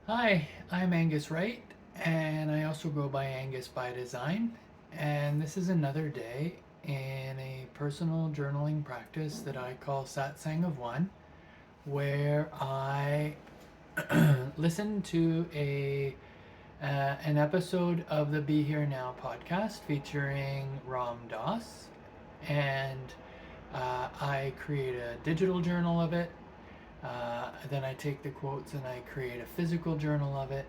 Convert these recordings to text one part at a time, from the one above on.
Hi, I'm Angus Wright, and I also go by Angus By Design. And this is another day in a personal journaling practice that I call Satsang of One, where I listen to an episode of the Be Here Now podcast featuring Ram Dass, and I create a digital journal of it. Then I take the quotes and I create a physical journal of it,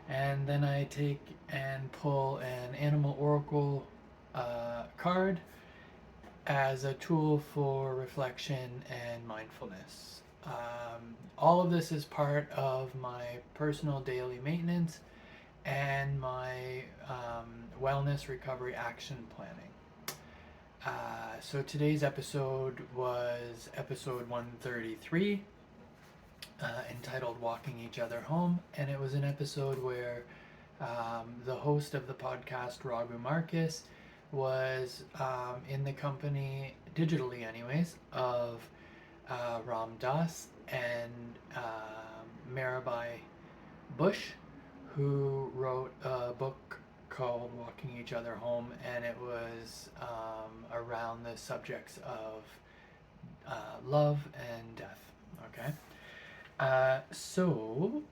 and then I take and pull an animal oracle card as a tool for reflection and mindfulness. All of this is part of my personal daily maintenance and my wellness recovery action planning. So today's episode was episode 133, entitled Walking Each Other Home, and it was an episode where the host of the podcast, Raghu Marcus, was in the company, digitally anyways, of Ram Dass and Mirabai Bush, who wrote a book called Walking Each Other Home, and it was around the subjects of love and death. Okay. So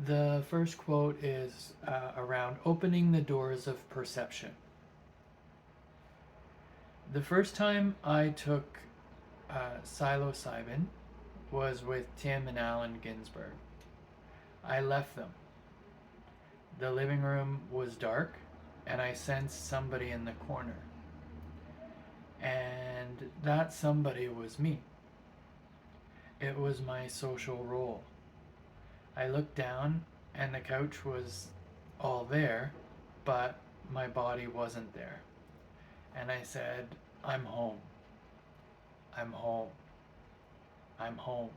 the first quote is around opening the doors of perception. The first time I took psilocybin was with Tim and Allen Ginsberg. I left them. The living room was dark, and I sensed somebody in the corner. And that somebody was me. It was my social role. I looked down, and the couch was all there, but my body wasn't there. And I said, I'm home. I'm home. I'm home.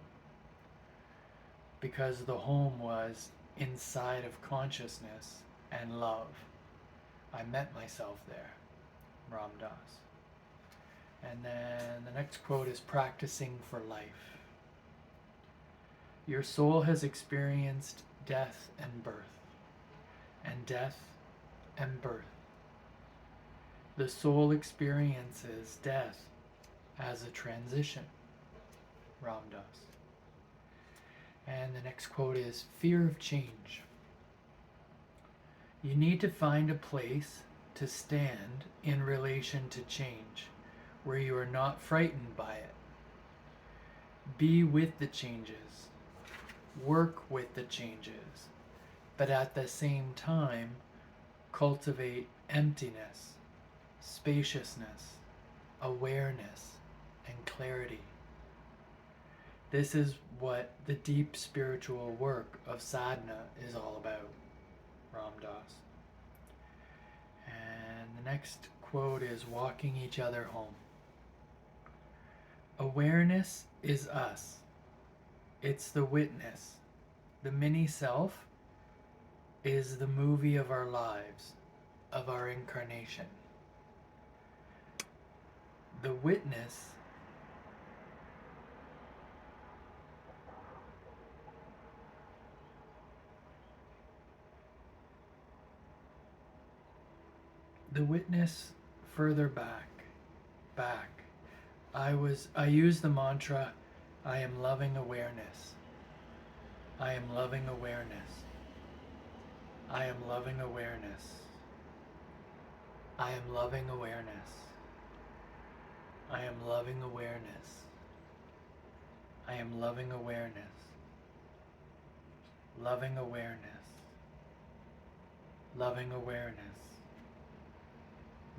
Because the home was inside of consciousness and love. I met myself there. Ram Dass. And then the next quote is practicing for life. Your soul has experienced death and birth, and death and birth. The soul experiences death as a transition. Ram Dass. And the next quote is fear of change. You need to find a place to stand in relation to change where you are not frightened by it. Be with the changes. Work with the changes. But at the same time, cultivate emptiness, spaciousness, awareness, and clarity. This is what the deep spiritual work of sadhana is all about. Ram Dass. And the next quote is walking each other home. Awareness is us. It's the witness. The mini self is the movie of our lives, of our incarnation. The witness further back. I use the mantra, I am loving awareness. I am loving awareness. I am loving awareness. I am loving awareness. I am loving awareness. I am loving awareness. Loving awareness. Loving awareness.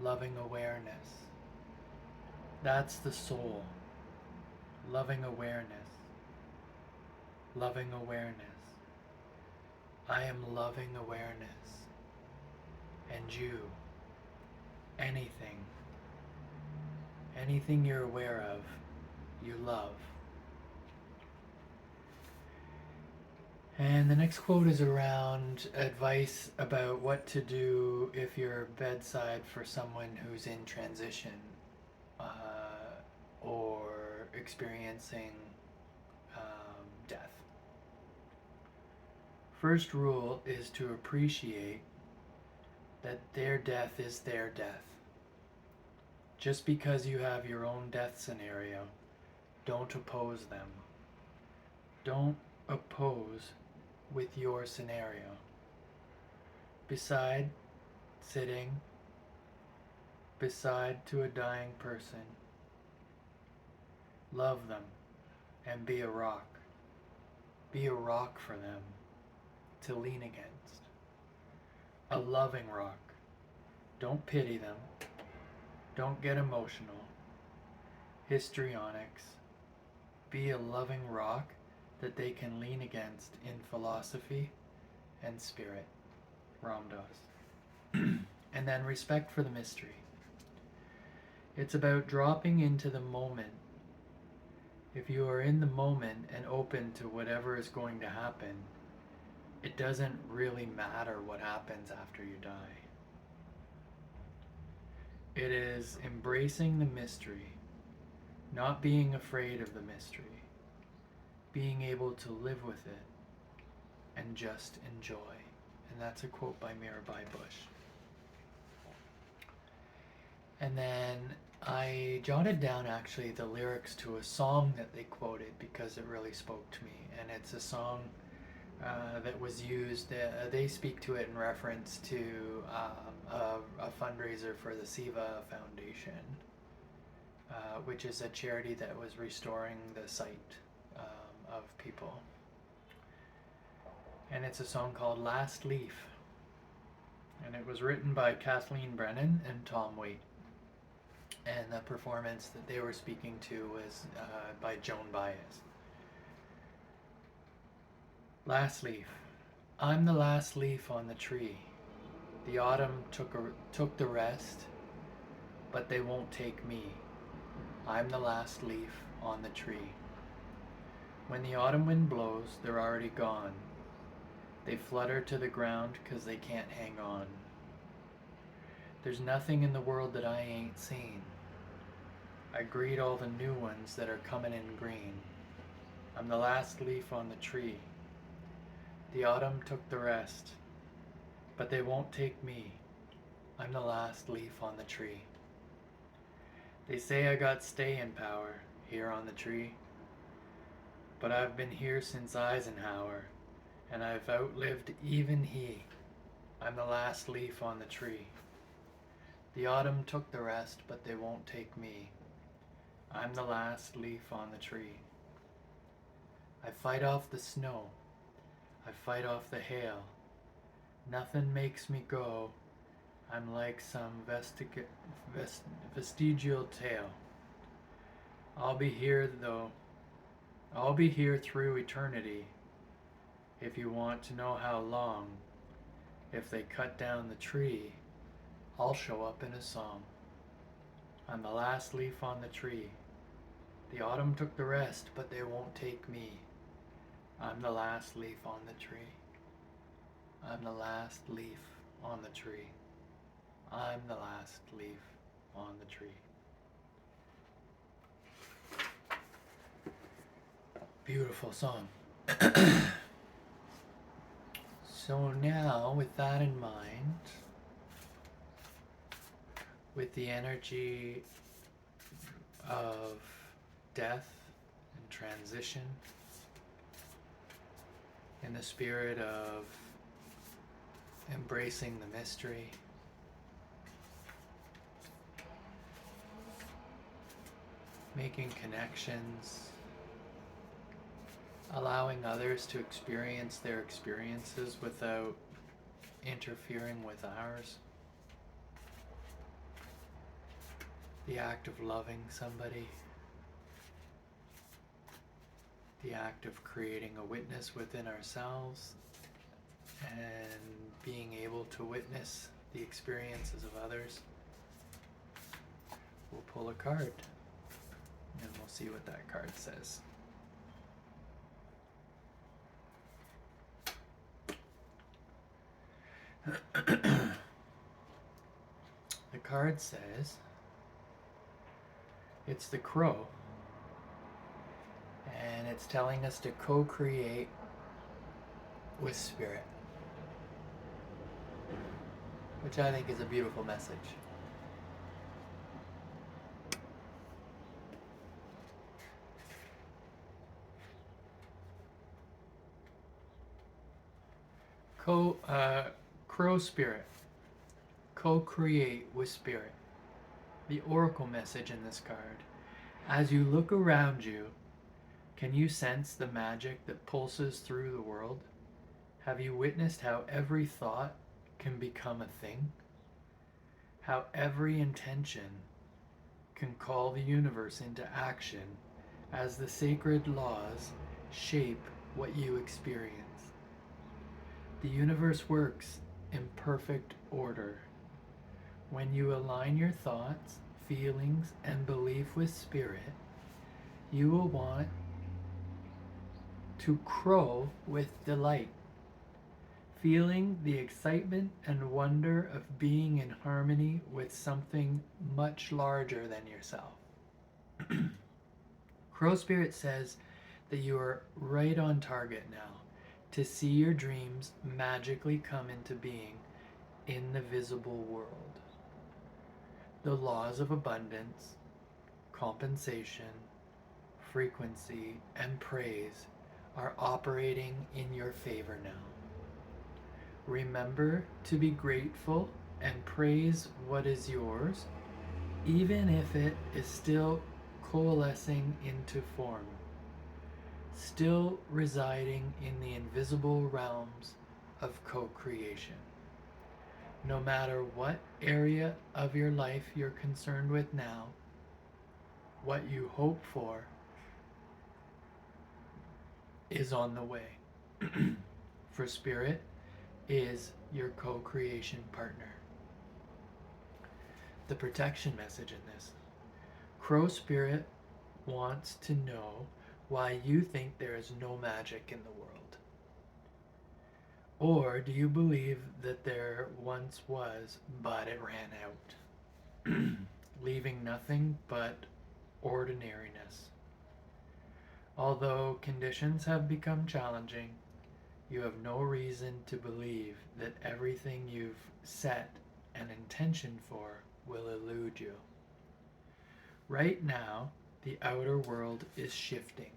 Loving awareness. That's the soul. Loving awareness. Loving awareness. I am loving awareness. And you, anything you're aware of, you love. And the next quote is around advice about what to do if you're bedside for someone who's in transition or experiencing death. First rule is to appreciate that their death is their death. Just because you have your own death scenario, don't oppose them. Don't oppose with your scenario. Beside sitting beside to a dying person, love them and be a rock. Be a rock for them to lean against. A loving rock. Don't pity them. Don't get emotional. Histrionics. Be a loving rock that they can lean against in philosophy and spirit. Ram Dass. And then respect for the mystery. It's about dropping into the moment. If you are in the moment and open to whatever is going to happen, it doesn't really matter what happens after you die. It is embracing the mystery, not being afraid of the mystery, being able to live with it and just enjoy. And that's a quote by Mirabai Bush. And then I jotted down actually the lyrics to a song that they quoted because it really spoke to me. And it's a song that was used, they speak to it in reference to a fundraiser for the Siva Foundation, which is a charity that was restoring the sight of people. And it's a song called Last Leaf. And it was written by Kathleen Brennan and Tom Waite. And the performance that they were speaking to was by Joan Baez. Last leaf. I'm the last leaf on the tree. The autumn took the rest, but they won't take me. I'm the last leaf on the tree. When the autumn wind blows, they're already gone. They flutter to the ground 'cause they can't hang on. There's nothing in the world that I ain't seen. I greet all the new ones that are coming in green. I'm the last leaf on the tree. The autumn took the rest, but they won't take me. I'm the last leaf on the tree. They say I got staying power here on the tree, but I've been here since Eisenhower, and I've outlived even he. I'm the last leaf on the tree. The autumn took the rest, but they won't take me. I'm the last leaf on the tree. I fight off the snow. I fight off the hail. Nothing makes me go. I'm like some vestigial tale. I'll be here though. I'll be here through eternity. If you want to know how long, if they cut down the tree, I'll show up in a song. I'm the last leaf on the tree. The autumn took the rest, but they won't take me. I'm the last leaf on the tree. I'm the last leaf on the tree. I'm the last leaf on the tree. Beautiful song. So now, with that in mind, with the energy of death and transition, in the spirit of embracing the mystery, making connections, allowing others to experience their experiences without interfering with ours. The act of loving somebody, the act of creating a witness within ourselves and being able to witness the experiences of others. We'll pull a card and we'll see what that card says. The card says, it's the crow, and it's telling us to co-create with spirit, which I think is a beautiful message. Crow spirit, co-create with spirit. The oracle message in this card. As you look around you, can you sense the magic that pulses through the world? Have you witnessed how every thought can become a thing? How every intention can call the universe into action as the sacred laws shape what you experience. The universe works in perfect order. When you align your thoughts, feelings, and belief with spirit, you will want to crow with delight, feeling the excitement and wonder of being in harmony with something much larger than yourself. Crow Spirit says that you are right on target now to see your dreams magically come into being in the visible world. The laws of abundance, compensation, frequency, and praise are operating in your favor now. Remember to be grateful and praise what is yours, even if it is still coalescing into form, still residing in the invisible realms of co-creation. No matter what area of your life you're concerned with now, what you hope for is on the way. For Spirit is your co-creation partner. The protection message in this. Crow Spirit wants to know why you think there is no magic in the world. Or do you believe that there once was, but it ran out, leaving nothing but ordinariness? Although conditions have become challenging, you have no reason to believe that everything you've set an intention for will elude you. Right now, the outer world is shifting.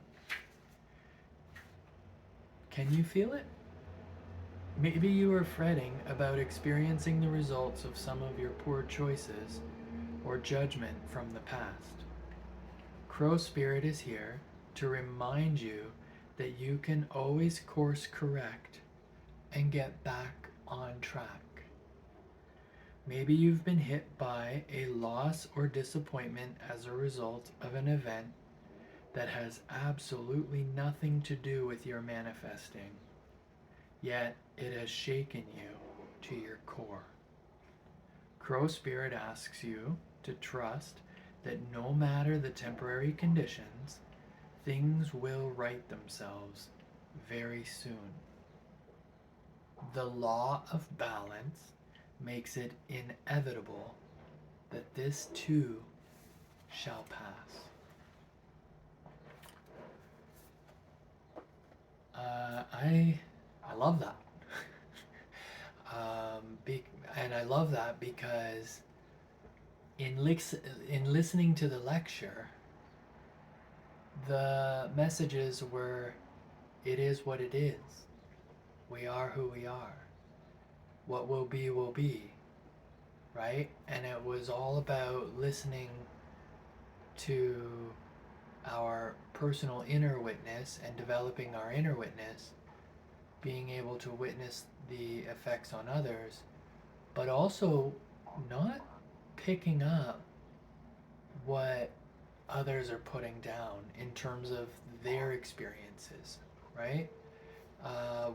Can you feel it? Maybe you are fretting about experiencing the results of some of your poor choices or judgment from the past. Crow Spirit is here to remind you that you can always course correct and get back on track. Maybe you've been hit by a loss or disappointment as a result of an event that has absolutely nothing to do with your manifesting, yet it has shaken you to your core. Crow Spirit asks you to trust that no matter the temporary conditions, things will right themselves very soon. The law of balance makes it inevitable that this too shall pass. I love that. And I love that because in listening to the lecture, the messages were, it is what it is. We are who we are. What will be, right? And it was all about listening to our personal inner witness and developing our inner witness, being able to witness the effects on others, but also not picking up what others are putting down in terms of their experiences, right?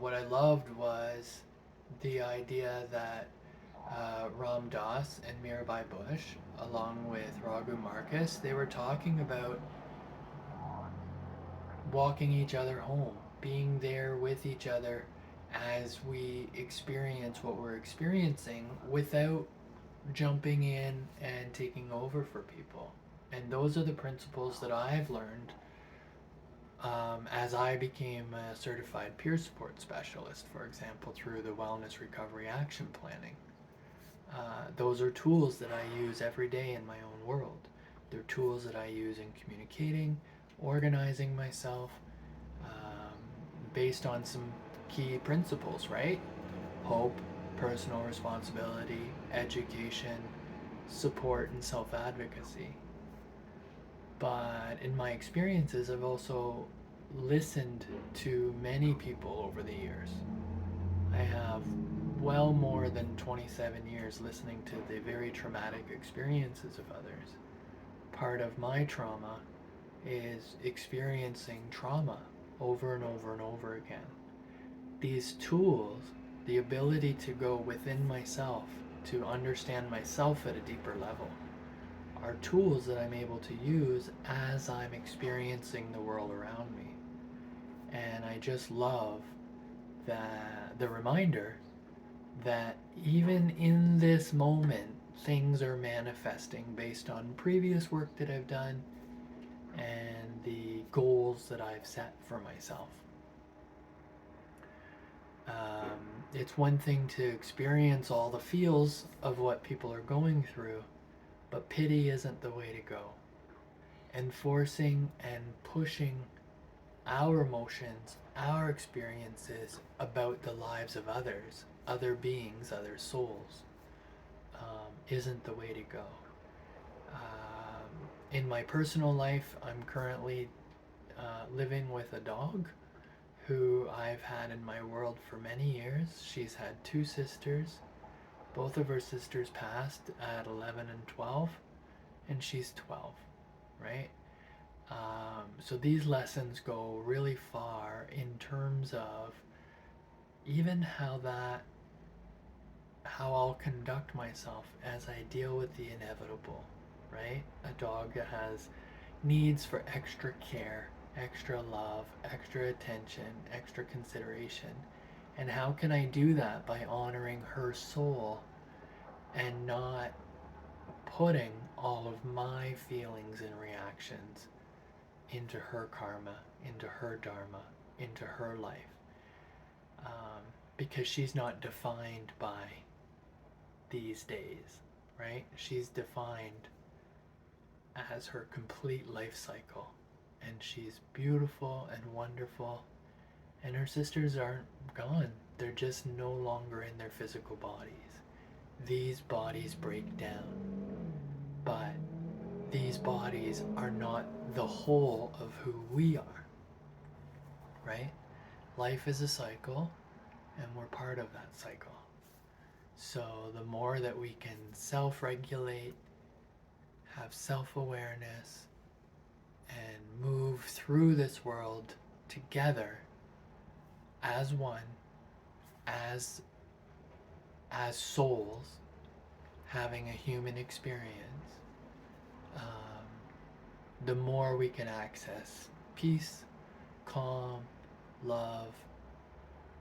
What I loved was the idea that Ram Dass and Mirabai Bush, along with Raghu Marcus, they were talking about walking each other home, being there with each other as we experience what we're experiencing without jumping in and taking over for people. And those are the principles that I've learned as I became a certified peer support specialist, for example, through the Wellness Recovery Action Planning. Those are tools that I use every day in my own world. They're tools that I use in communicating, organizing myself, based on some key principles, right? Hope, personal responsibility, education, support, and self advocacy. But in my experiences, I've also listened to many people over the years. I have well more than 27 years listening to the very traumatic experiences of others. Part of my trauma is experiencing trauma over and over and over again. These tools, the ability to go within myself, to understand myself at a deeper level, are tools that I'm able to use as I'm experiencing the world around me. And I just love the reminder that even in this moment, things are manifesting based on previous work that I've done and the goals that I've set for myself. It's one thing to experience all the feels of what people are going through, but pity isn't the way to go. Enforcing and pushing our emotions, our experiences about the lives of others, other beings, other souls, isn't the way to go. In my personal life, I'm currently living with a dog who I've had in my world for many years. She's had two sisters. Both of her sisters passed at 11 and 12, and she's 12, right? So these lessons go really far in terms of even how I'll conduct myself as I deal with the inevitable, right? A dog that has needs for extra care, extra love, extra attention, extra consideration. And how can I do that by honoring her soul and not putting all of my feelings and reactions into her karma, into her dharma, into her life? Because she's not defined by these days, right? She's defined as her complete life cycle, and she's beautiful and wonderful, and her sisters aren't gone. They're just no longer in their physical bodies. These bodies break down, but these bodies are not the whole of who we are, right? Life is a cycle, and we're part of that cycle. So the more that we can self-regulate, have self-awareness, and move through this world together as one, as souls having a human experience, the more we can access peace, calm, love,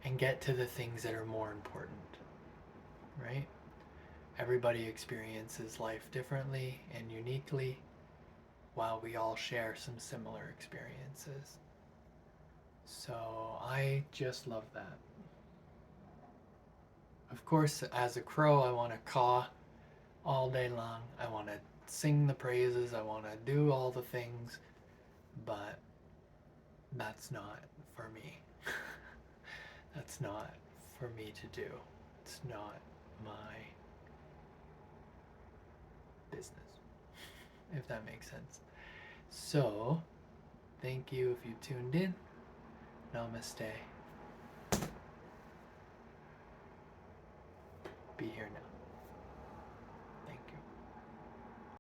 and get to the things that are more important, right? Everybody experiences life differently and uniquely, while we all share some similar experiences. So I just love that. Of course, as a crow, I want to caw all day long. I want to sing the praises. I want to do all the things, but that's not for me. That's not for me to do. It's not my business, if that makes sense. So, thank you if you tuned in. Namaste. Be here now.